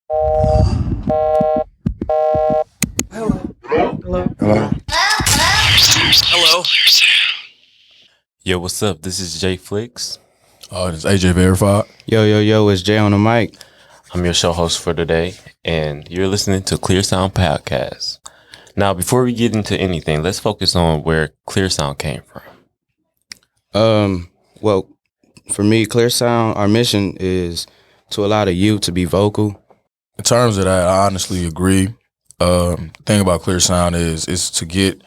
Hello. Hello. Hello. Hello. Yo, what's up? This is Jay Flicks. This is AJ Verified. Yo, it's Jay on the mic. I'm your show host for today, and you're listening to Clear Sound Podcast. Now, before we get into anything, let's focus on where Clear Sound came from. Well, for me, Clear Sound, our mission is to allow the youth to be vocal. In terms of that, I honestly agree. The thing about Clear Sound is to get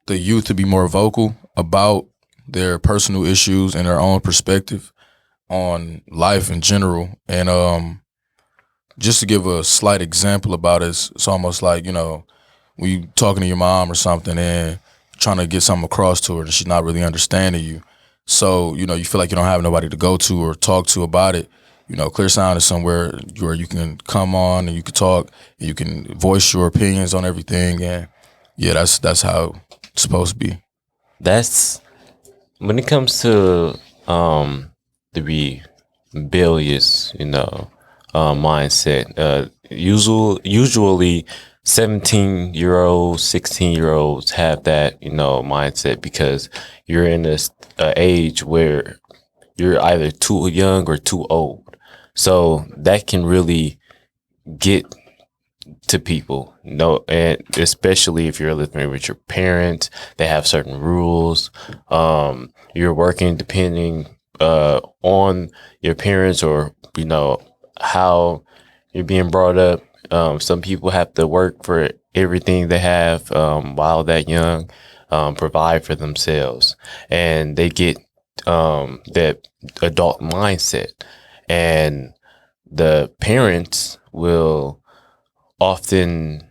the youth to be more vocal about their personal issues and their own perspective on life in general. And just to give a slight example about it, it's almost like, when you talking to your mom or something and trying to get something across to her and she's not really understanding you. So, you feel like you don't have nobody to go to or talk to about it. Clear Sound is somewhere where you can come on and you can talk and you can voice your opinions on everything. And yeah, that's how it's supposed to be. That's when it comes to the rebellious, mindset. Usually 17-year-olds, 16-year-olds have that, mindset because you're in this age where you're either too young or too old. So that can really get to people, and especially if you're living with your parents, they have certain rules. You're working depending on your parents or, how you're being brought up. Some people have to work for everything they have while that young, provide for themselves, and they get that adult mindset, and the parents will often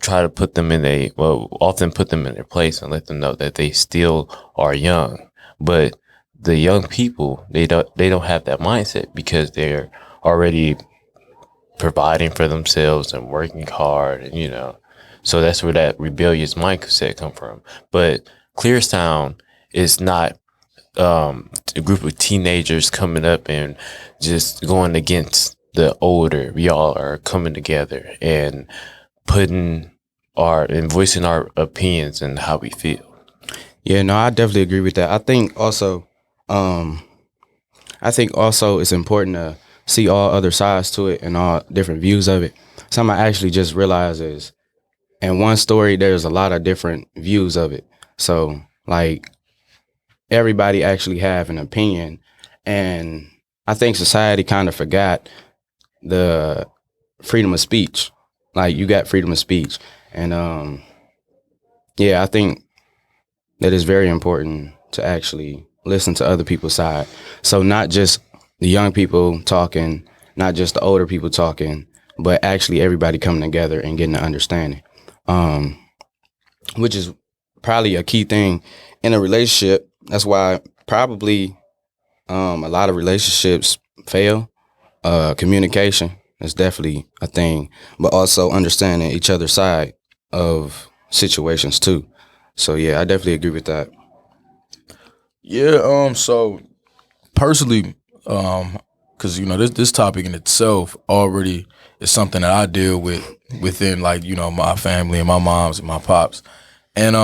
often put them in their place and let them know that they still are young. But the young people, they don't have that mindset because they're already providing for themselves and working hard, and so that's where that rebellious mindset come from. But Clear Sound is not a group of teenagers coming up and just going against the older. We all are coming together and voicing our opinions and how we feel. Yeah, no, I definitely agree with that. I think also it's important to see all other sides to it and all different views of it. Something I actually just realized is in one story, there's a lot of different views of it. So like everybody actually have an opinion, and I think society kind of forgot the freedom of speech. Like you got freedom of speech, and yeah, I think that is very important to actually listen to other people's side. So not just the young people talking, not just the older people talking, but actually everybody coming together and getting an understanding, which is probably a key thing in a relationship. That's why probably a lot of relationships fail. Communication is definitely a thing, but also understanding each other's side of situations too. So yeah, I definitely agree with that. Yeah. So personally, because this topic in itself already is something that I deal with within my family and my moms and my pops, and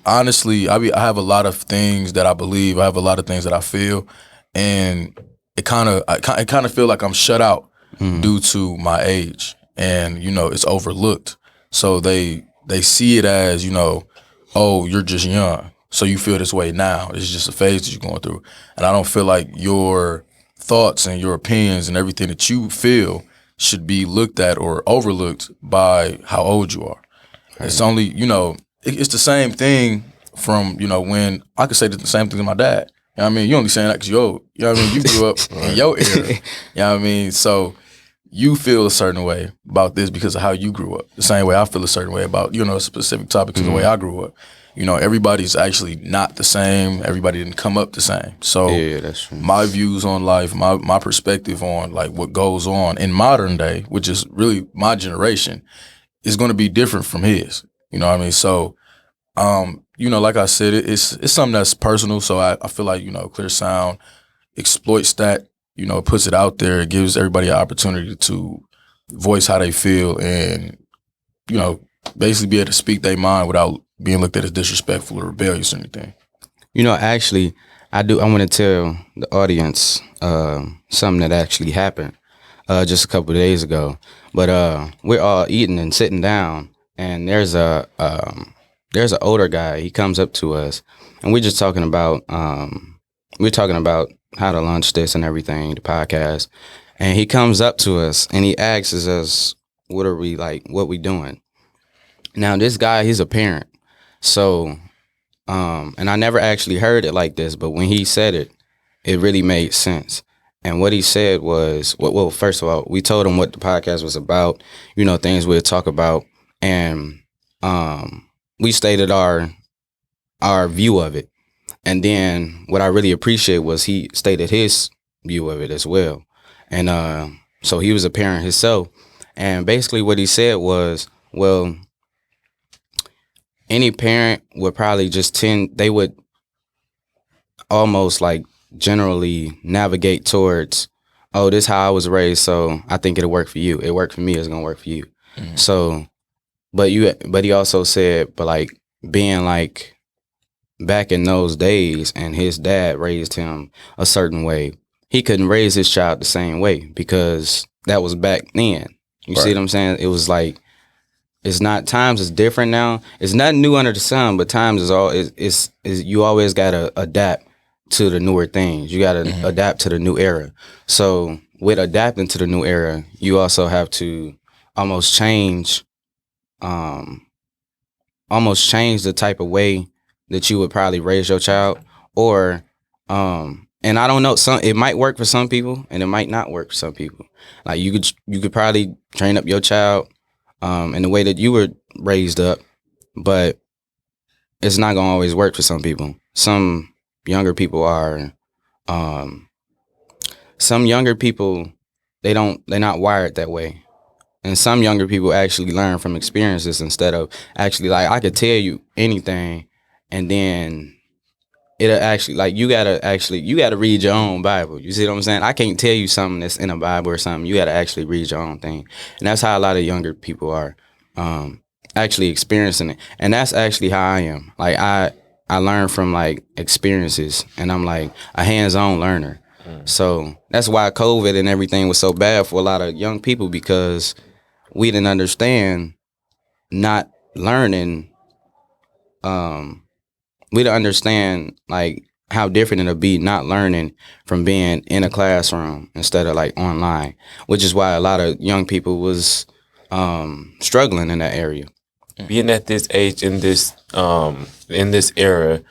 honestly, I have a lot of things that I believe. I have a lot of things that I feel, and it kind of feel like I'm shut out due to my age, and it's overlooked. So they see it as oh, you're just young, so you feel this way now. It's just a phase that you're going through, and I don't feel like your thoughts and your opinions and everything that you feel should be looked at or overlooked by how old you are. Right. It's only it's the same thing from when I could say the same thing to my dad. You know what I mean? You only saying that because you're old. You know what I mean? You grew up in your era. You know what I mean? So you feel a certain way about this because of how you grew up. The same way I feel a certain way about, a specific topic because of the way I grew up. Everybody's actually not the same. Everybody didn't come up the same. So Yeah, that's true. my views on life, my perspective on like what goes on in modern day, which is really my generation, is going to be different from his. You know what I mean? So, like I said, it's something that's personal. So I feel like, Clear Sound exploits that you know, it puts it out there. It gives everybody an opportunity to voice how they feel and, you know, basically be able to speak their mind without being looked at as disrespectful or rebellious or anything. You know, actually, I want to tell the audience something that actually happened just a couple of days ago. But we're all eating and sitting down, and there's an older guy. He comes up to us, and we're just talking about how to launch this and everything, the podcast. And he comes up to us and he asks us, what are we like? What we doing? Now, this guy, he's a parent. So, and I never actually heard it like this, but when he said it, it really made sense. And what he said was, well, first of all, we told him what the podcast was about, you know, things we'd talk about. And we stated our view of it. And then what I really appreciate was he stated his view of it as well. And so he was a parent himself. And basically what he said was, well, any parent would probably they would almost like generally navigate towards, oh, this is how I was raised, so I think it'll work for you. It worked for me, it's gonna work for you. Mm-hmm. So, but he also said, but like being like back in those days and his dad raised him a certain way, he couldn't raise his child the same way because that was back then. You see what I'm saying? It was like, it's not, times is different now. It's nothing new under the sun, but times is you always gotta adapt to the newer things. You gotta adapt to the new era. So with adapting to the new era, you also have to almost change the type of way that you would probably raise your child. Or and I don't know, it might work for some people and it might not work for some people. Like you could probably train up your child in the way that you were raised up, but it's not gonna always work for some people. Some younger people they're not wired that way. And some younger people actually learn from experiences instead of actually, like, I could tell you anything and then it'll actually, like, you gotta read your own Bible. You see what I'm saying? I can't tell you something that's in a Bible or something. You gotta actually read your own thing. And that's how a lot of younger people are actually experiencing it. And that's actually how I am. Like, I learn from, like, experiences, and I'm, like, a hands-on learner. So that's why COVID and everything was so bad for a lot of young people, because we didn't understand not learning. We didn't understand, like, how different it'll be not learning from being in a classroom instead of, like, online, which is why a lot of young people was struggling in that area. Being at this age, in this era,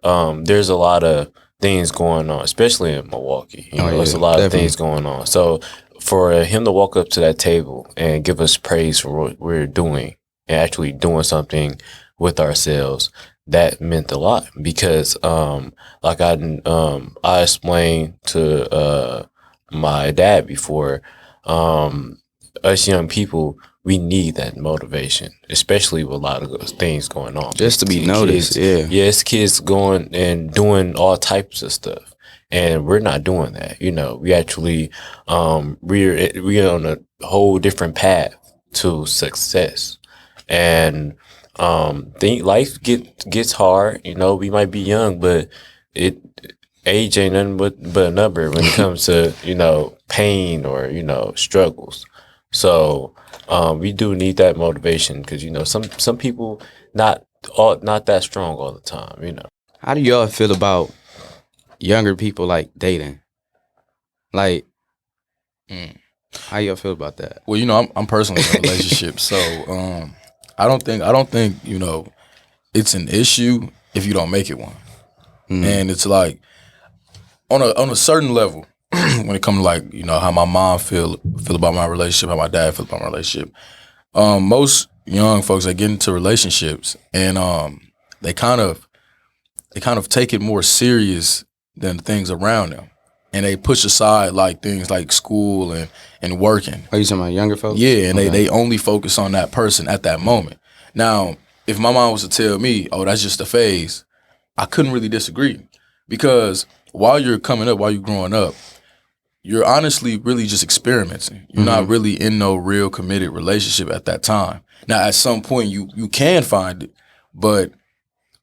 there's a lot of things going on, especially in Milwaukee. There's a lot of things going on. So for him to walk up to that table and give us praise for what we're doing and actually doing something with ourselves, that meant a lot, because like I explained to my dad before, us young people, we need that motivation, especially with a lot of those things going on. Just to be noticed, it's kids going and doing all types of stuff, and we're not doing that. We actually we're on a whole different path to success, and life gets hard. We might be young, but age ain't nothing but a number when it comes to pain or struggles. So we do need that motivation, because some people not that strong all the time. How do y'all feel about younger people, like, dating? Like, how y'all feel about that? Well, I'm personally in a relationship, so I don't think it's an issue if you don't make it one. And it's like on a certain level. When it comes to, like, how my mom feel about my relationship, how my dad feel about my relationship, most young folks, they get into relationships and they kind of take it more serious than the things around them, and they push aside, like, things like school and working. Are you talking about younger folks? Yeah, and they only focus on that person at that moment. Now, if my mom was to tell me, "Oh, that's just a phase," I couldn't really disagree, because while you're coming up, while you're growing up, you're honestly really just experimenting. You're not really in no real committed relationship at that time. Now, at some point, you can find it, but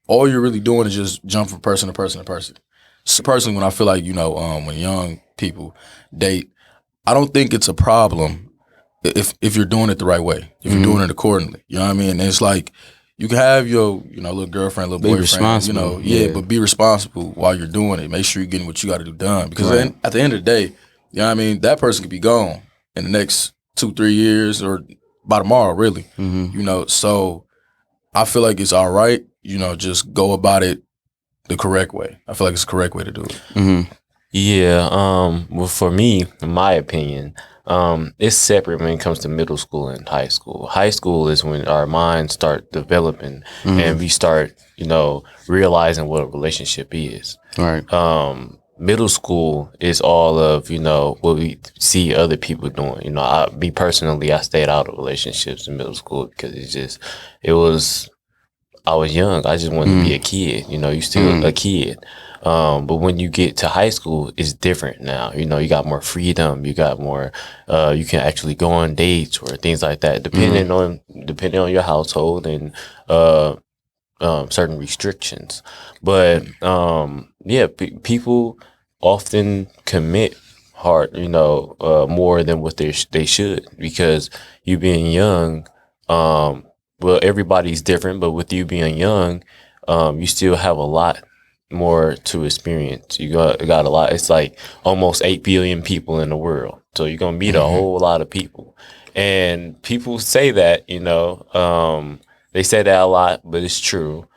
all you're really doing is just jump from person to person to person. So personally, when I feel like, when young people date, I don't think it's a problem if you're doing it the right way, if you're doing it accordingly. You know what I mean? And it's like, you can have your, little girlfriend, little boyfriend, responsible. But be responsible while you're doing it. Make sure you're getting what you got to do done. Because at the end of the day, you know what I mean, that person could be gone in the next 2-3 years or by tomorrow, really. So I feel like it's all right, just go about it the correct way. I feel like it's the correct way to do it. Yeah. Well, for me, in my opinion, it's separate when it comes to middle school and high school. High school is when our minds start developing and we start, realizing what a relationship is. Right. Middle school is all of, what we see other people doing. Me personally, I stayed out of relationships in middle school because I was young. I just wanted to be a kid. You still a kid. But when you get to high school, it's different now. You got more freedom. You got more. You can actually go on dates or things like that, depending on your household and certain restrictions. But people often commit hard, more than what they should, because you being young. Well, everybody's different, but with you being young, you still have a lot more to experience. You got a lot. It's like almost 8 billion people in the world, so you're gonna meet a whole lot of people. And people say that, they say that a lot, but it's true.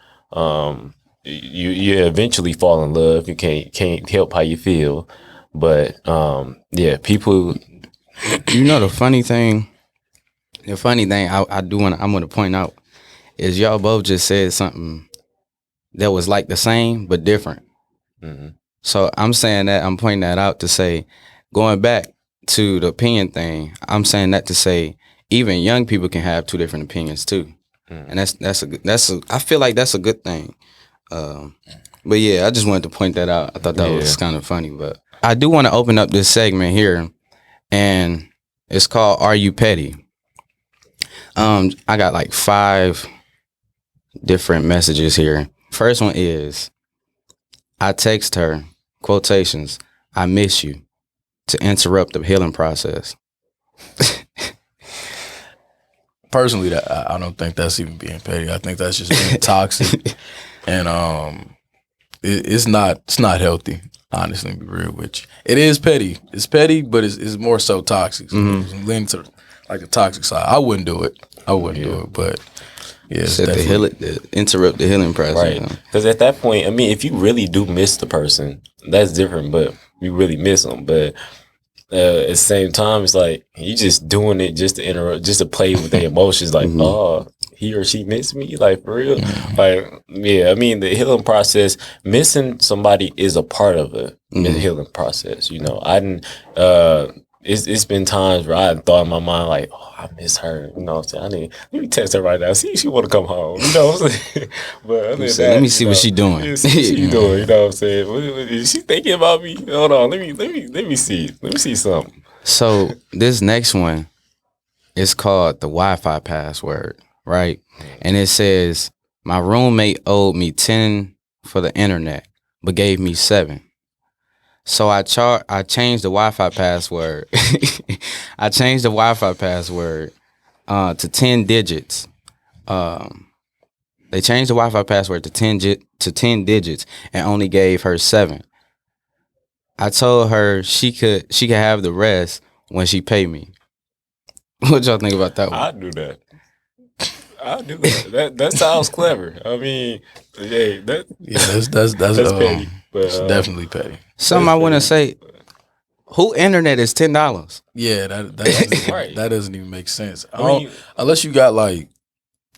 You eventually fall in love. You can't help how you feel, but people. The funny thing. I'm going to point out is y'all both just said something that was like the same but different. So I'm saying that, I'm pointing that out to say, going back to the opinion thing, I'm saying that to say even young people can have two different opinions too, and I feel like that's a good thing. But yeah, I just wanted to point that out. I thought that was kind of funny, but I do want to open up this segment here, and it's called "Are You Petty?" I got like 5 different messages here. First one is, I text her, quotations, "I miss you," to interrupt the healing process. Personally, I don't think that's even being petty. I think that's just being toxic, and it's not healthy. Honestly, to be real with you, it is petty. It's petty, but it's more so toxic. So it's leaning to like the toxic side. I wouldn't do it. Do it, but yeah, interrupt the healing process. Right. Because at that point, I mean, if you really do miss the person, that's different. But you really miss them. But at the same time, it's like you just doing it just to interrupt, just to play with their emotions. Like, oh, he or she missed me. Like, for real. Like, yeah. I mean, the healing process, missing somebody is a part of it. The healing process. I didn't. It's been times where I thought in my mind like, oh, I miss her. You know what I'm saying? Let me text her right now. See if she want to come home. You know what I'm saying? But let me see what she doing. Yeah, see what she doing. You know what I'm saying? Is she thinking about me? Hold on. Let me see. Let me see something. So this next one is called the Wi-Fi password, right? And it says, my roommate owed me 10 for the internet, but gave me 7. So I changed the Wi-Fi password. I changed the Wi-Fi password to 10 digits. They changed the Wi-Fi password to 10 digits and only gave her 7. I told her she could have the rest when she paid me. What y'all think about that one? I'd do that. That sounds clever. I mean, that's petty. But, it's definitely petty. Something I want to say. Who internet is $10? Yeah, that Right. That doesn't even make sense. Unless you got like,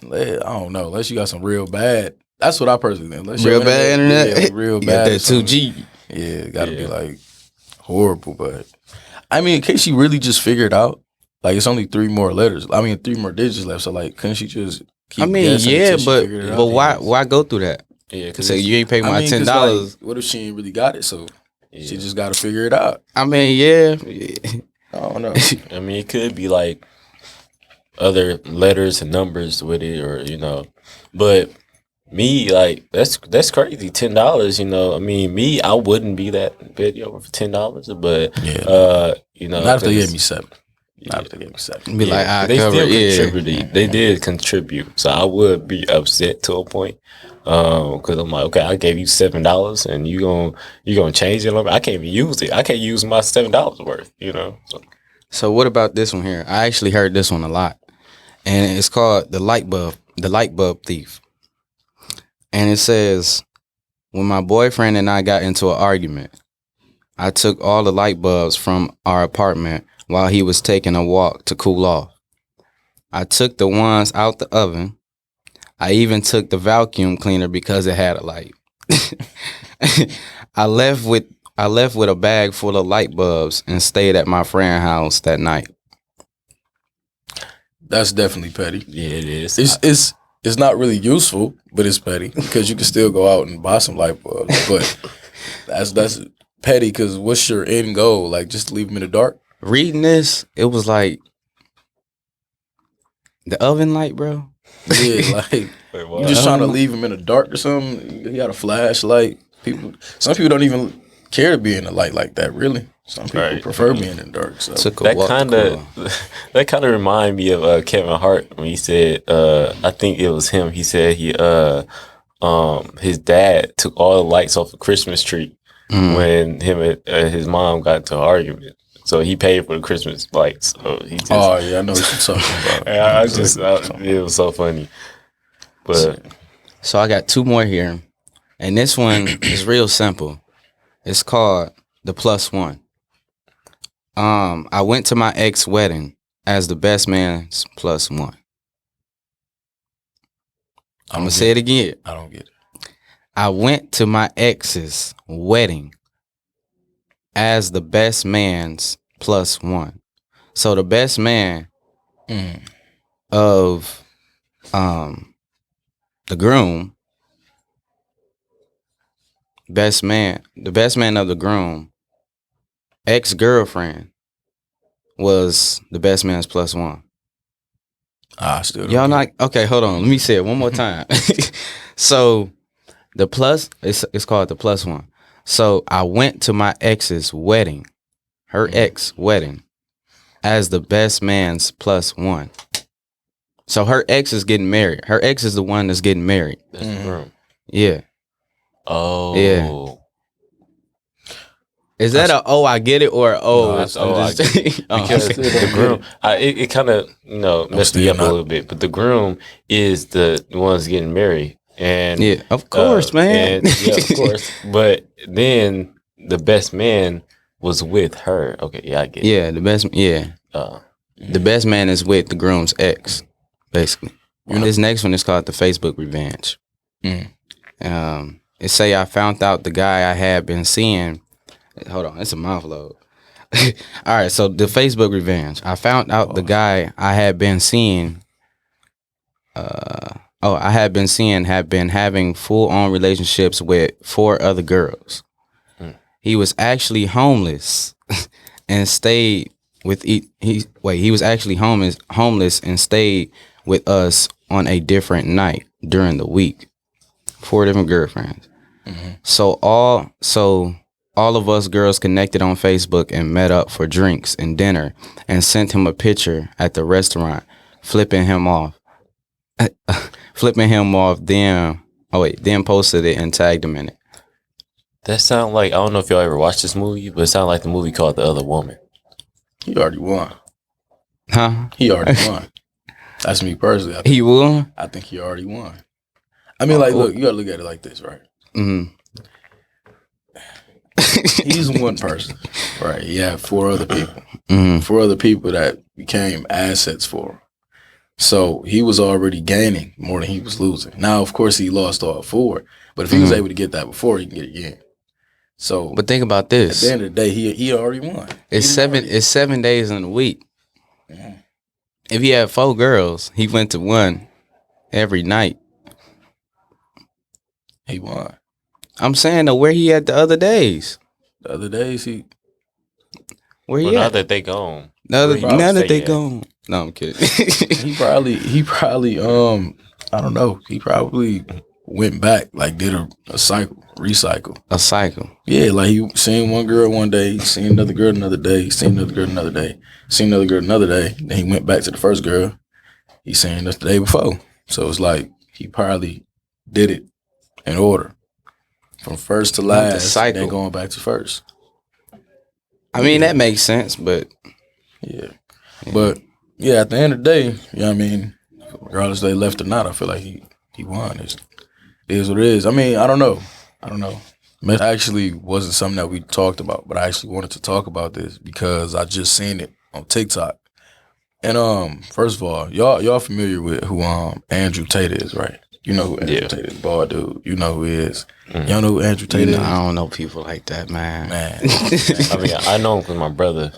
I don't know. Unless you got some real bad. That's what I personally think. Unless real bad internet. Yeah, like real bad. That 2G. Yeah, it got to be like horrible. But I mean, in case she really just figured out, like it's only 3 more letters. I mean, 3 more digits left. So like, couldn't she just keep guessing until she figured it out? But why go through that? Yeah, because you ain't pay my $10. What if she ain't really got it? So She just got to figure it out. I mean, yeah. I don't know. I mean, it could be like other letters and numbers with it, or but me, like that's crazy. $10, I mean, me, I wouldn't be that bid over for $10, but Yeah. Not if they 'cause- gave me 7. Not if they gave me 7. Be like, but I they cover still it. Yeah. contributed. They did contribute, so I would be upset to a point. Because I'm like, okay, I gave you $7, and you gonna change it. I can't even use it. I can't use my $7 worth. So, So what about this one here? I actually heard this one a lot, and it's called the light bulb thief. And it says, when my boyfriend and I got into an argument, I took all the light bulbs from our apartment while he was taking a walk to cool off. I took the ones out the oven. I even took the vacuum cleaner because it had a light. I left with a bag full of light bulbs and stayed at my friend's house that night. That's definitely petty. yeah, it is. It's not really useful, but it's petty because you can still go out and buy some light bulbs. But that's petty because what's your end goal? Like just to leave them in the dark? Reading this, it was like the oven light, bro. Yeah, like Wait, you what? just trying to leave them in the dark or something. You got a flashlight. Some people don't even care to be in the light like that. Really, some people Right. prefer being in the dark. So Took a That walk to kind cool of off. that kind of remind me of Kevin Hart when he said, I think it was him. He said his dad took all the lights off the Christmas tree when him and his mom got into an argument. So he paid for the Christmas lights. So he just, oh yeah, I know what you're talking about. it was so funny. But So I got 2 more here, and this one is real simple. It's called the +1. I went to my ex wedding as the best man's +1. I'm gonna say it again. I don't get it. I went to my ex's wedding as the best man's +1. So the best man of the groom, the best man of the groom, ex-girlfriend was the best man's +1. I still don't Y'all get not okay, hold on. Let me say it one more time. So the plus it's called the +1. So I went to my ex's wedding, her ex wedding, as the best man's +1. So her ex is getting married. Her ex is the one that's getting married. that's the groom. Yeah. Oh, Yeah. Is that a I get it or No, that's I'm I just- get it. Oh, Because okay. the groom, it kind of messed me still up a not. little bit. But the groom is the ones getting married, and Yeah, of course, man. yeah, of course. But then the best man was with her. Okay, yeah, I get it. Yeah, the best man is with the groom's ex, basically. This next one is called the Facebook revenge. It say I found out the guy I had been seeing. Hold on, it's a mouth load. All right, so the Facebook revenge. I found out the guy I had been seeing. I had been seeing had been having full on relationships with 4 other girls. He was actually homeless and stayed with he was actually homeless and stayed with us on a different night during the week. 4 different girlfriends. So all of us girls connected on Facebook and met up for drinks and dinner and sent him a picture at the restaurant, flipping him off. Then posted it and tagged him in it. That sound like, I don't know if y'all ever watched this movie, but it sounded like the movie called The Other Woman. He already won. Huh? He already won. That's me personally. He won? I think he already won. I mean, like, look, you gotta look at it like this, right? Mm-hmm. He's one person, right? He had 4 other people. Mm-hmm. 4 other people that became assets for him. So he was already gaining more than he was losing. Now, of course, he lost all 4, but if he was able to get that before, he can get it again. So, But think about at this. the end of the day, he already won. It's seven days in a week. Yeah. If he had 4 girls, he went to one every night. He won. I'm saying though, where he at the other days? The other days Where Well, you now at? that they gone, Now where that, you now that stay they at? gone. No, I'm kidding. he probably I don't know. He probably went back, like did a cycle, recycle. A cycle. Yeah, like he seen one girl one day, seen another girl another day, seen another girl another day, seen another girl another day. Then he went back to the first girl he seen us the day before. So it's like he probably did it in order from first to the last, cycle. then going back to first. I mean, that makes sense, but Yeah. But yeah, at the end of the day, you know what I mean, regardless if they left or not, I feel like he won. It is what it is. I mean, I don't know. It actually wasn't something that we talked about, but I actually wanted to talk about this because I just seen it on TikTok. And first of all, y'all familiar with who Andrew Tate is, right? You know who Andrew Tate is, bald dude. You know who he is. Y'all know who Andrew Tate is? I don't know people like that, man. Man. I mean, I know him because my brother.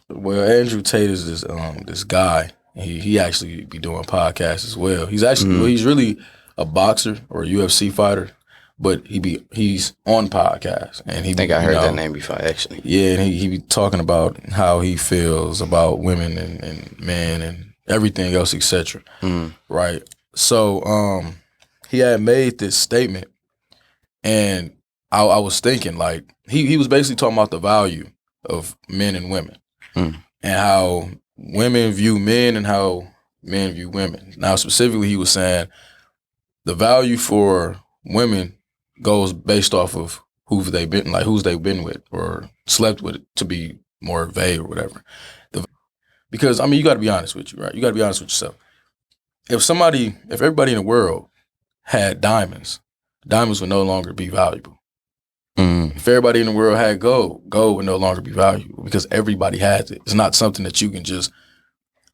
Well, Andrew Tate is this guy. He actually be doing podcasts as well. He's actually he's really a boxer or a UFC fighter, but he's on podcasts and he I think I heard that name before, actually. Yeah, and he be talking about how he feels about women and men and everything else, etc. Right. So he had made this statement, and I was thinking like he was basically talking about the value of men and women. And how women view men and how men view women. Now, specifically, he was saying the value for women goes based off of who's they've been with or slept with, to be more vague or whatever. Because, I mean, you got to be honest with you, right? You got to be honest with yourself. If everybody in the world had diamonds would no longer be valuable. If everybody in the world had gold would no longer be valuable because everybody has it. It's not something that you can just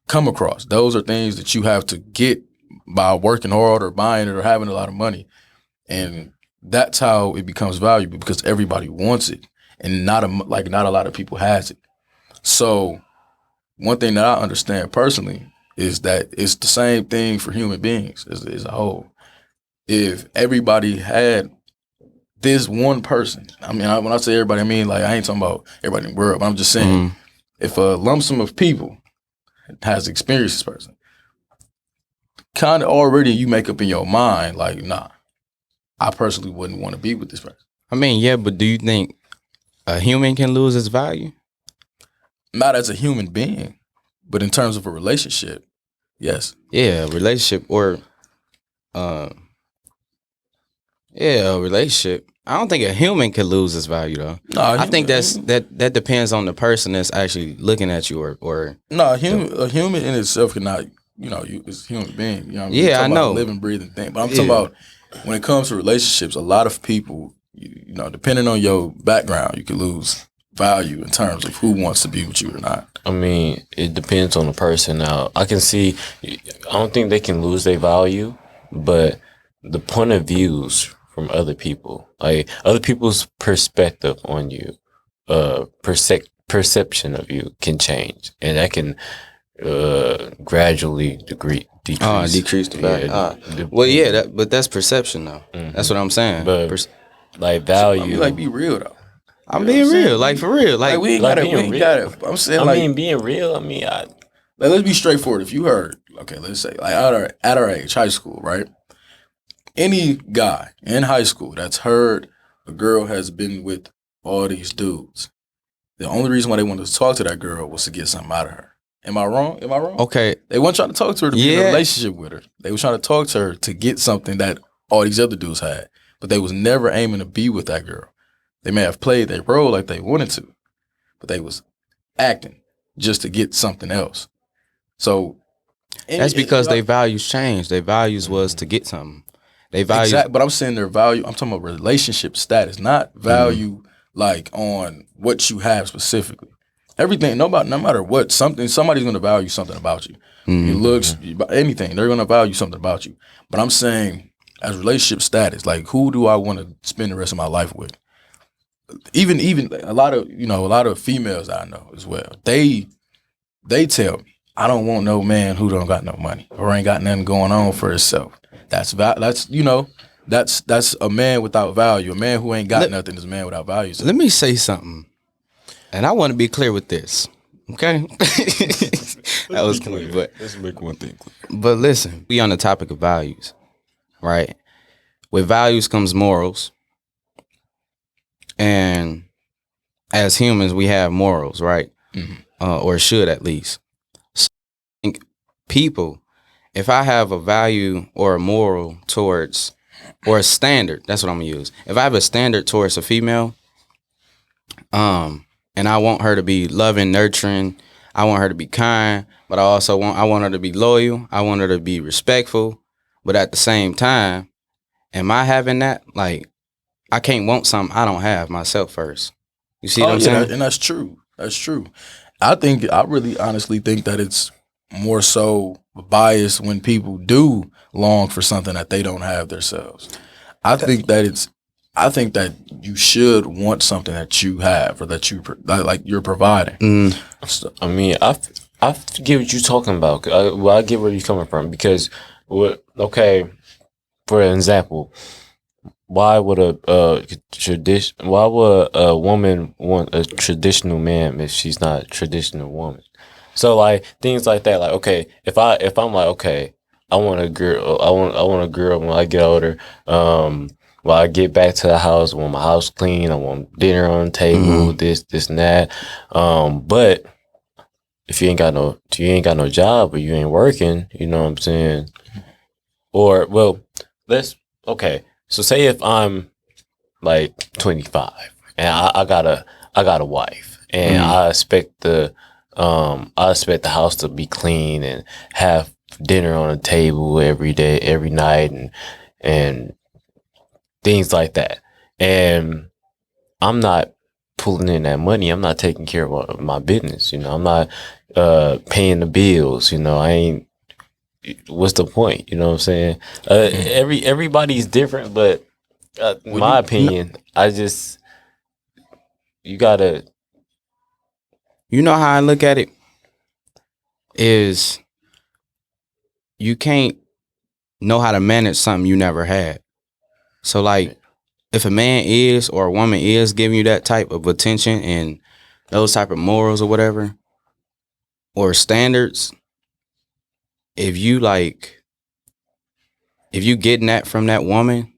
come across. Those are things that you have to get by working hard or buying it or having a lot of money. And that's how it becomes valuable because everybody wants it and not a lot of people has it. So one thing that I understand personally is that it's the same thing for human beings as a whole. If everybody had this one person, I mean, when I say everybody, I mean, like, I ain't talking about everybody in the world, but I'm just saying, if a lump sum of people has experienced this person, kind of already you make up in your mind, like, nah, I personally wouldn't want to be with this person. I mean, yeah, but do you think a human can lose its value? Not as a human being, but in terms of a relationship, yes. Yeah, a relationship or, a relationship. I don't think a human can lose its value though. No, I think that depends on the person that's actually looking at you or. No, a human in itself cannot, it's a human being. You know what I mean? Yeah, I know. Living, breathing thing. But I'm talking about when it comes to relationships, a lot of people, depending on your background, you can lose value in terms of who wants to be with you or not. I mean, it depends on the person. Now, I don't think they can lose their value, but the point of views from other people, like other people's perspective on you, perception of you can change, and that can gradually decrease. Decrease the value. But that's perception though. That's what I'm saying. But like value, I mean, like, be real though. I'm being real, like for real, like we ain't like got it. I'm saying, being real. I mean, let's be straightforward. If you heard, okay, let's say like at our age, high school, right? Any guy in high school that's heard a girl has been with all these dudes, the only reason why they wanted to talk to that girl was to get something out of her. Am I wrong? Okay. They weren't trying to talk to her to be in a relationship with her. They were trying to talk to her to get something that all these other dudes had. But they was never aiming to be with that girl. They may have played their role like they wanted to, but they was acting just to get something else. So that's because their values changed. Their values was to get something. They value, exactly, but I'm saying their value. I'm talking about relationship status, not value like on what you have specifically. Everything, no matter what, somebody's going to value something about you. Your looks, anything, they're going to value something about you. But I'm saying, as relationship status, like, who do I want to spend the rest of my life with? Even a lot of females I know as well. They tell me, I don't want no man who don't got no money or ain't got nothing going on for himself. That's that's a man without value. A man who ain't got Let- nothing is a man without value. So Let me say something, and I want to be clear with this. Okay, that was clear, but let's make one thing clear. But listen, we on the topic of values, right? With values comes morals. And as humans, we have morals, right? Or should at least. So I think people, if I have a value or a moral towards, or a standard, that's what I'm gonna use. If I have a standard towards a female, and I want her to be loving, nurturing, I want her to be kind, but I want her to be loyal. I want her to be respectful. But at the same time, am I having that? Like, I can't want something I don't have myself first. You see what I'm saying? And that's true. That's true. I really honestly think that it's more so biased when people do long for something that they don't have themselves. I think that you should want something that you have or that like you're providing. So, I mean, I get what you're talking about. I get where you're coming from because, okay, for example, why would why would a woman want a traditional man if she's not a traditional woman? So like things like that. Like, okay, if I'm like, okay, I want a girl. I want a girl when I get older. When I get back to the house, I want my house clean. I want dinner on the table. This and that. But if you ain't got no job or you ain't working, you know what I'm saying? Or so say if I'm like 25 and I got a wife and I expect the house to be clean and have dinner on the table every day, every night and things like that. And I'm not pulling in that money. I'm not taking care of my business. You know, I'm not paying the bills. You know, I ain't. What's the point? You know what I'm saying? Everybody's different, but in my opinion, you gotta. You know how I look at it is you can't know how to manage something you never had. So like if a man is or a woman is giving you that type of attention and those type of morals or whatever or standards, if you getting that from that woman,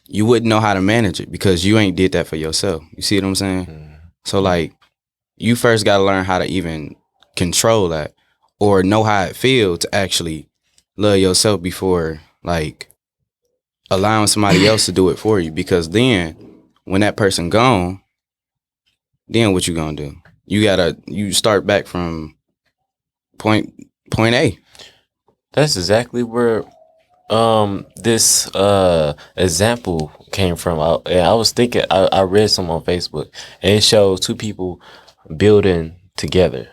you wouldn't know how to manage it because you ain't did that for yourself. You see what I'm saying? So like you first got to learn how to even control that or know how it feels to actually love yourself before like allowing somebody else to do it for you. Because then when that person gone, then what you gonna do? You start back from point A. That's exactly where this example came from. I was thinking, I read something on Facebook, and it shows two people building together,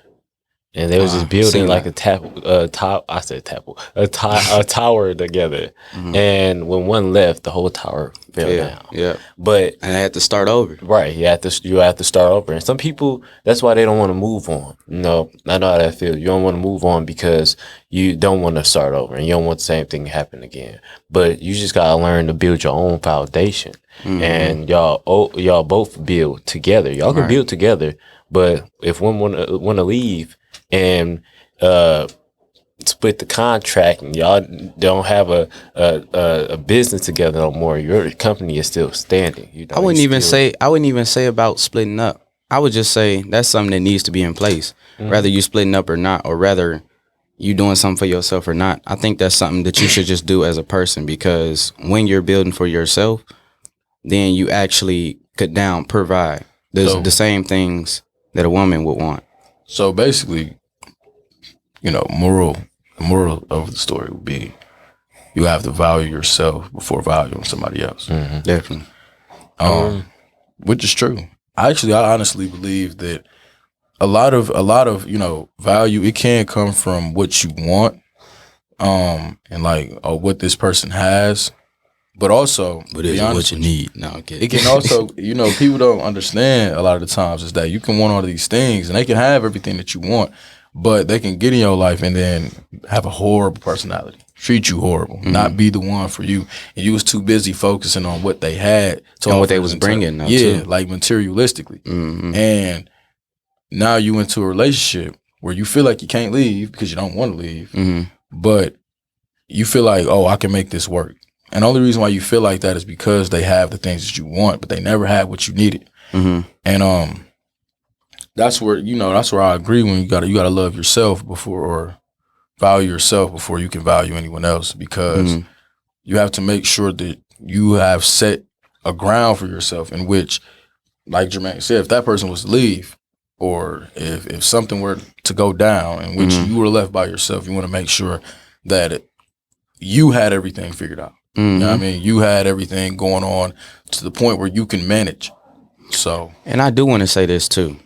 and they was just building like a tower together. And when one left, the whole tower fell down. Yeah, But and I had to start over. right, you have to start over. And some people, that's why they don't want to move on. You know, I know how that feels. You don't want to move on because you don't want to start over, and you don't want the same thing to happen again. But you just gotta learn to build your own foundation, and y'all both build together. Y'all can build together, but if one want to leave and split the contract and y'all don't have a business together no more, your company is still standing. You know, I wouldn't even say about splitting up. I would just say that's something that needs to be in place, whether you splitting up or not, or whether you doing something for yourself or not. I think that's something that you should just do as a person, because when you're building for yourself, then you actually could provide the same things that a woman would want. So basically, you know, the moral of the story would be you have to value yourself before valuing somebody else. Definitely. Which is true. I honestly believe that a lot of, you know, value, it can come from what you want, and like what this person has, but also, But it's what you need. No, I'm kidding. it can also, you know, people don't understand a lot of the times is that you can want all of these things and they can have everything that you want, but they can get in your life and then have a horrible personality, treat you horrible, not be the one for you. And you was too busy focusing on what they had to And what offer they was bringing. yeah, like materialistically. And now you into a relationship where you feel like you can't leave because you don't want to leave, but you feel like, oh, I can make this work. And the only reason why you feel like that is because they have the things that you want, but they never had what you needed. And that's where I agree when you gotta love yourself before, or value yourself before you can value anyone else, because you have to make sure that you have set a ground for yourself in which, like Jermaine said, if that person was to leave, or if something were to go down in which you were left by yourself, you want to make sure that you had everything figured out. You know what I mean? You had everything going on to the point where you can manage. So, and I do want to say this too.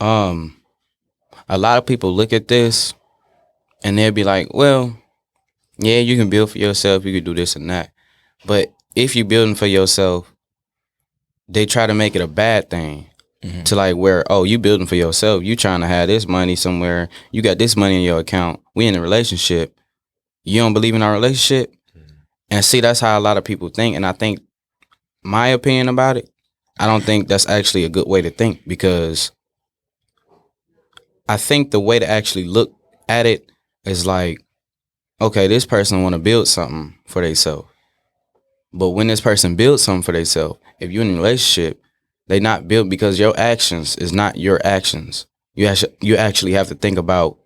A lot of people look at this and they'll be like, well, yeah, you can build for yourself, you can do this and that. But if you're building for yourself, they try to make it a bad thing. To like where, oh, you building for yourself, you trying to have this money somewhere, you got this money in your account, we in a relationship, you don't believe in our relationship. And see, that's how a lot of people think. And I think my opinion about it, I don't think that's actually a good way to think, because I think the way to actually look at it is like, okay, this person want to build something for themselves. But when this person builds something for themselves, if you're in a relationship, they not built because your actions is not your actions. You actually have to think about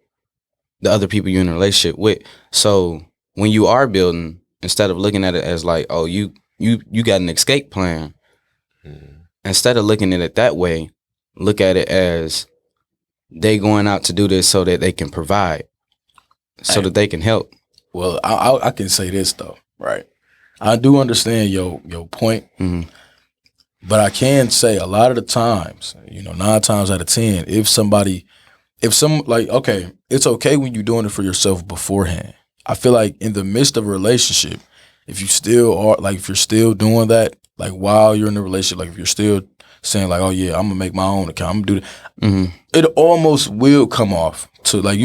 the other people you're in a relationship with. So when you are building, instead of looking at it as like, oh, you got an escape plan, instead of looking at it that way, look at it as they going out to do this so that they can provide, so that they can help. Well, I can say this though, right? I do understand your point. But I can say a lot of the times, 9 times out of 10, okay, it's okay when you're doing it for yourself beforehand. I feel like in the midst of a relationship, if you still are, like, if you're still doing that, like while you're in the relationship, like if you're still saying like, oh yeah, I'm gonna make my own account, I'm gonna do that, it almost will come off to like,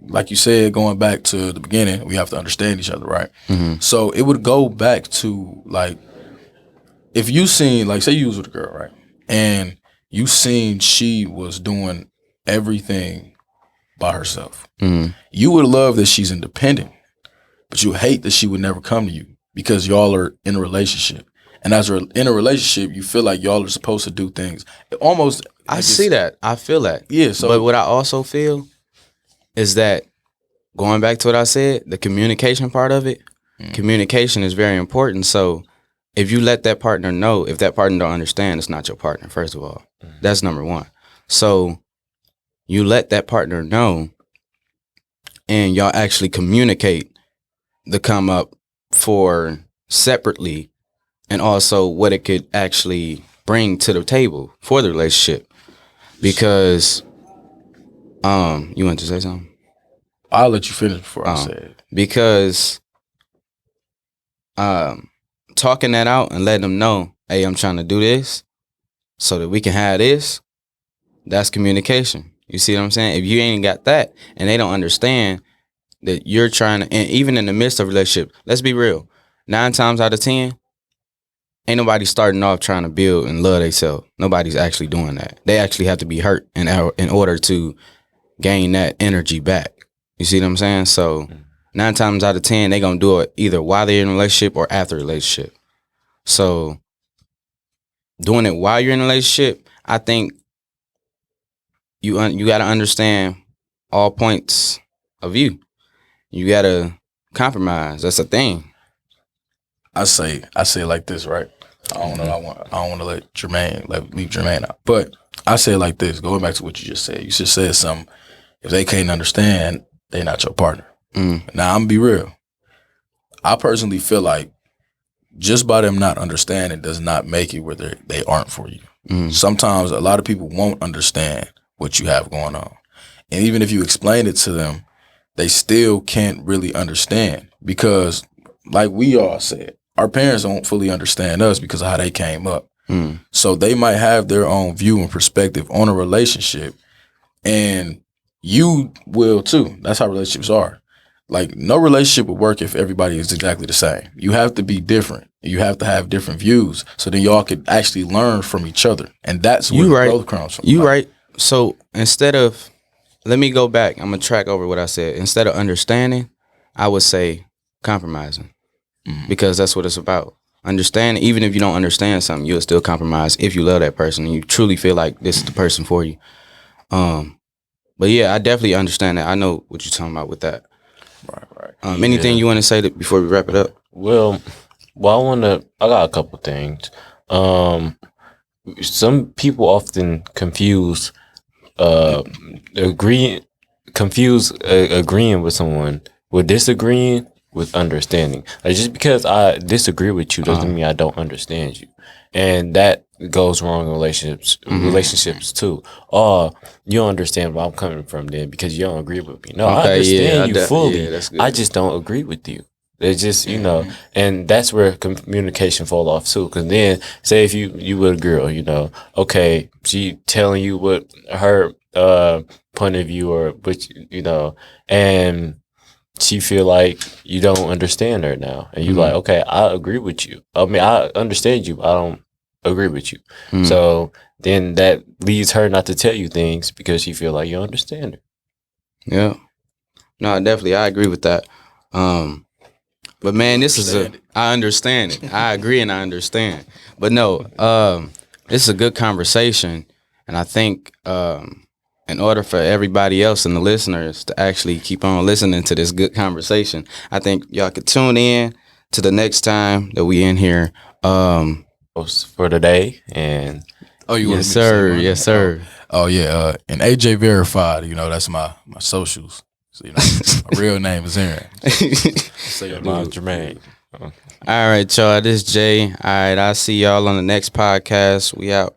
like you said, going back to the beginning, we have to understand each other, right? So it would go back to like, if you seen, like, say you was with a girl, right? And you seen she was doing everything by herself. You would love that she's independent, but you hate that she would never come to you because y'all are in a relationship. And as you're in a relationship, you feel like y'all are supposed to do things. I see that. I feel that. Yeah. So, but what I also feel is that, going back to what I said, the communication part of it, communication is very important. So if you let that partner know, if that partner don't understand, it's not your partner, first of all. That's number one. So you let that partner know, and y'all actually communicate the come up for separately, and also what it could actually bring to the table for the relationship. Because, you want to say something? I'll let you finish before I say it. Because, talking that out and letting them know, hey, I'm trying to do this so that we can have this, that's communication. You see what I'm saying? If you ain't got that and they don't understand that you're trying to, and even in the midst of a relationship, let's be real, 9 times out of 10, ain't nobody starting off trying to build and love themselves. Nobody's actually doing that. They actually have to be hurt in order to gain that energy back. You see what I'm saying? So 9 times out of 10, they gonna do it either while they're in a relationship or after a relationship. So doing it while you're in a relationship, I think you got to understand all points of view. You got to compromise. That's a thing. I say it like this, right? I don't know. I don't want to leave Jermaine out, but I say it like this. Going back to what you just said, you just said something. If they can't understand, they're not your partner. Now I'm gonna be real. I personally feel like just by them not understanding does not make it where they aren't for you. Sometimes a lot of people won't understand what you have going on, and even if you explain it to them, they still can't really understand because, like we all said, our parents don't fully understand us because of how they came up. So they might have their own view and perspective on a relationship, and you will too. That's how relationships are. Like, no relationship would work if everybody is exactly the same. You have to be different. You have to have different views so then y'all could actually learn from each other. And that's where You right. growth comes from. You Like, right. So instead of, let me go back. I'm gonna track over what I said. Instead of understanding, I would say compromising, because that's what it's about. Understand. Even if you don't understand something, you'll still compromise if you love that person and you truly feel like this is the person for you. But yeah, I definitely understand that. I know what you're talking about with that. right. Anything you want to say before we wrap it up? Well, I got a couple things. Some people often confuse agreeing with someone with disagreeing with understanding. Like, just because I disagree with you doesn't mean I don't understand you, and that goes wrong in relationships. Relationships too. Oh, you don't understand where I'm coming from then because you don't agree with me. No, I understand you fully. that's good. I just don't agree with you. It's just, and that's where communication fall off too. Because then, say if you with a girl, okay, she telling you what her point of view or which, and she feel like you don't understand her now, and you like, okay, I agree with you. I mean, I understand you. I don't agree with you. So then that leads her not to tell you things because she feel like you don't understand her. Yeah. No, definitely, I agree with that. But man, I understand it. I agree and I understand. But no, this is a good conversation, and I think in order for everybody else and the listeners to actually keep on listening to this good conversation, I think y'all could tune in to the next time that we in here. For today, and Yes, sir. Yes, sir. Oh yeah, and AJ Verified. That's my socials. So my real name is Aaron. say mom Jermaine. All right, y'all. This is Jay. All right, I'll see y'all on the next podcast. We out.